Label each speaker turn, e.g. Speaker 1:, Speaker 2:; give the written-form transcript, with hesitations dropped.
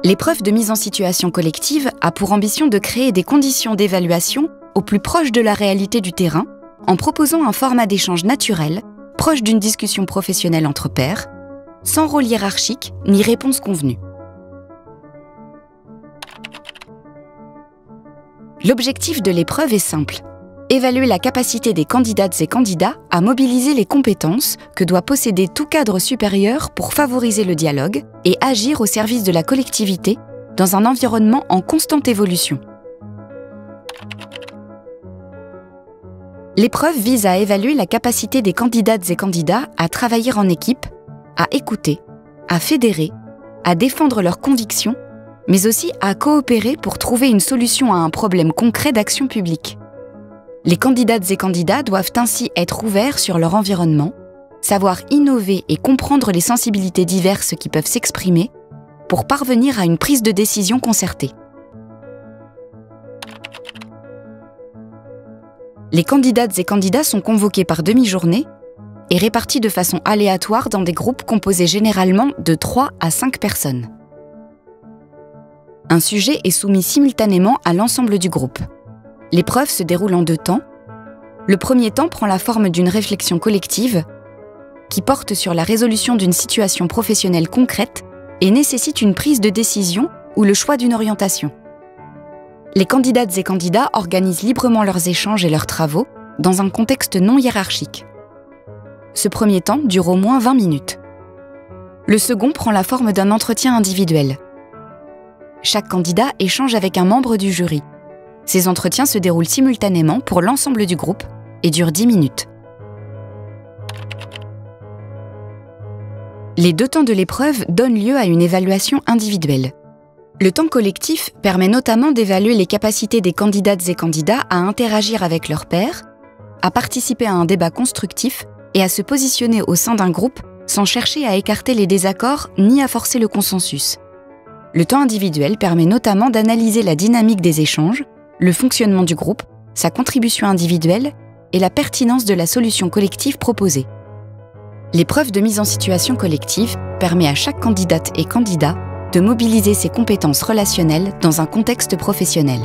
Speaker 1: L'épreuve de mise en situation collective a pour ambition de créer des conditions d'évaluation au plus proche de la réalité du terrain, en proposant un format d'échange naturel, proche d'une discussion professionnelle entre pairs, sans rôle hiérarchique ni réponse convenue. L'objectif de l'épreuve est simple: évaluer la capacité des candidates et candidats à mobiliser les compétences que doit posséder tout cadre supérieur pour favoriser le dialogue et agir au service de la collectivité dans un environnement en constante évolution. L'épreuve vise à évaluer la capacité des candidates et candidats à travailler en équipe, à écouter, à fédérer, à défendre leurs convictions, mais aussi à coopérer pour trouver une solution à un problème concret d'action publique. Les candidates et candidats doivent ainsi être ouverts sur leur environnement, savoir innover et comprendre les sensibilités diverses qui peuvent s'exprimer pour parvenir à une prise de décision concertée. Les candidates et candidats sont convoqués par demi-journée et répartis de façon aléatoire dans des groupes composés généralement de 3 à 5 personnes. Un sujet est soumis simultanément à l'ensemble du groupe. L'épreuve se déroule en 2 temps. Le premier temps prend la forme d'une réflexion collective qui porte sur la résolution d'une situation professionnelle concrète et nécessite une prise de décision ou le choix d'une orientation. Les candidates et candidats organisent librement leurs échanges et leurs travaux dans un contexte non hiérarchique. Ce premier temps dure au moins 20 minutes. Le second prend la forme d'un entretien individuel. Chaque candidat échange avec un membre du jury. Ces entretiens se déroulent simultanément pour l'ensemble du groupe et durent 10 minutes. Les 2 temps de l'épreuve donnent lieu à une évaluation individuelle. Le temps collectif permet notamment d'évaluer les capacités des candidates et candidats à interagir avec leurs pairs, à participer à un débat constructif et à se positionner au sein d'un groupe sans chercher à écarter les désaccords ni à forcer le consensus. Le temps individuel permet notamment d'analyser la dynamique des échanges, le fonctionnement du groupe, sa contribution individuelle et la pertinence de la solution collective proposée. L'épreuve de mise en situation collective permet à chaque candidate et candidat de mobiliser ses compétences relationnelles dans un contexte professionnel.